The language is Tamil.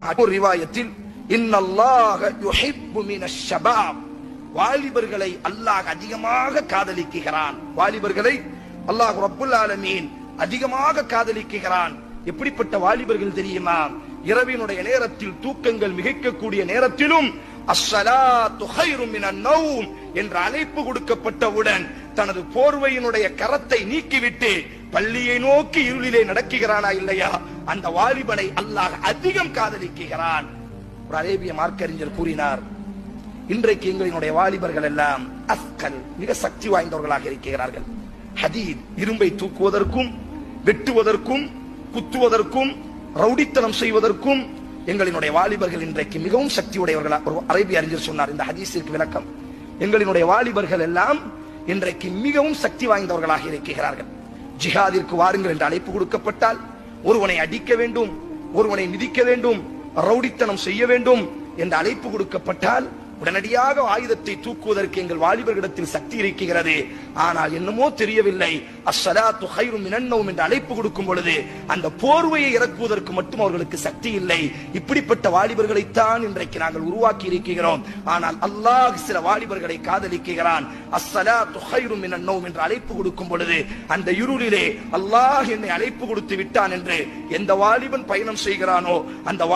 ரிவாயத்தில் இன்னல்லாஹ யுஹிப்பு மினஷ் ஷபாப், வாலிபர்களை அல்லாஹ் அதிகமாக காதலிக்கிறான். வாலிபர்களை அல்லாஹ் ரப்புல் ஆலமீன் அதிகமாக காதலிக்கிறான். எப்படிப்பட்ட வாலிபர்கள் தெரியுமா? இரவினுடைய நேரத்தில் தூக்கங்கள் மிகைக்கக்கூடிய நேரத்திலும் அஸ்ஸலாத்து கைரும் மினன் நௌம் என்ற அழைப்பு கொடுக்கப்பட்டவுடன் தனது போர்வையினுடைய கரத்தை நீக்கிவிட்டு பள்ளியை நோக்கி இருளிலே நடக்குகிறானா இல்லையா? அந்த வாலிபனை அல்லாஹ் அதிகம் காதலிக்கிறான். ஒரு அரேபிய மார்க்கறிஞர் கூறினார், இன்றைக்கு எங்களினுடைய வாலிபர்கள் எல்லாம் அஸ்கல், மிக சக்தி வாய்ந்தவர்களாக இருக்கிறார்கள். ஹதீத், இரும்பை தூக்குவதற்கும் வெட்டுவதற்கும் குத்துவதற்கும் ரவுடித்தனம் செய்வதற்கும் எங்களினுடைய வாலிபர்கள் இன்றைக்கு மிகவும் சக்தி உடையவர்களா. ஒரு அரேபிய அறிஞர் சொன்னார் இந்த ஹதீஸிற்கு விளக்கம், எங்களினுடைய வாலிபர்கள் எல்லாம் இன்றைக்கு மிகவும் சக்தி வாய்ந்தவர்களாக இருக்கிறார்கள். ஜிஹாதிற்கு வாருங்கள் என்று அழைப்பு கொடுக்கப்பட்டால் ஒருவனை அடிக்க வேண்டும், ஒருவனை மிதிக்க வேண்டும், ரவுடித்தனம் செய்ய வேண்டும் என்று அழைப்பு கொடுக்கப்பட்டால் உடனடியாக ஆயுதத்தை தூக்குவதற்கு எங்கள் வாலிபர்களிடத்தில் சக்தி இருக்கிறது. ஆனால் என்னமோ தெரியவில்லை, அஸ்ஸலாத்து கைரும் மினன் நௌம் என்று அழைப்பு கொடுக்கும் பொழுது அந்த போர்வையை இறக்குவதற்கு மட்டும் அவர்களுக்கு சக்தி இல்லை. இப்படிப்பட்ட வாலிபர்களைத்தான் இன்றைக்கு நாங்கள் உருவாக்கி இருக்கிறோம். ஆனால் அல்லாஹ் சில வாலிபர்களை காதலிக்கிறான். அஸ்ஸலாத்து கைரும் மினன் நௌம் என்று அழைப்பு கொடுக்கும் பொழுது அந்த இருளிலே அல்லாஹ் என்னை அழைப்பு கொடுத்து விட்டான் என்று எந்த வாலிபன் பயணம் செய்கிறானோ அந்த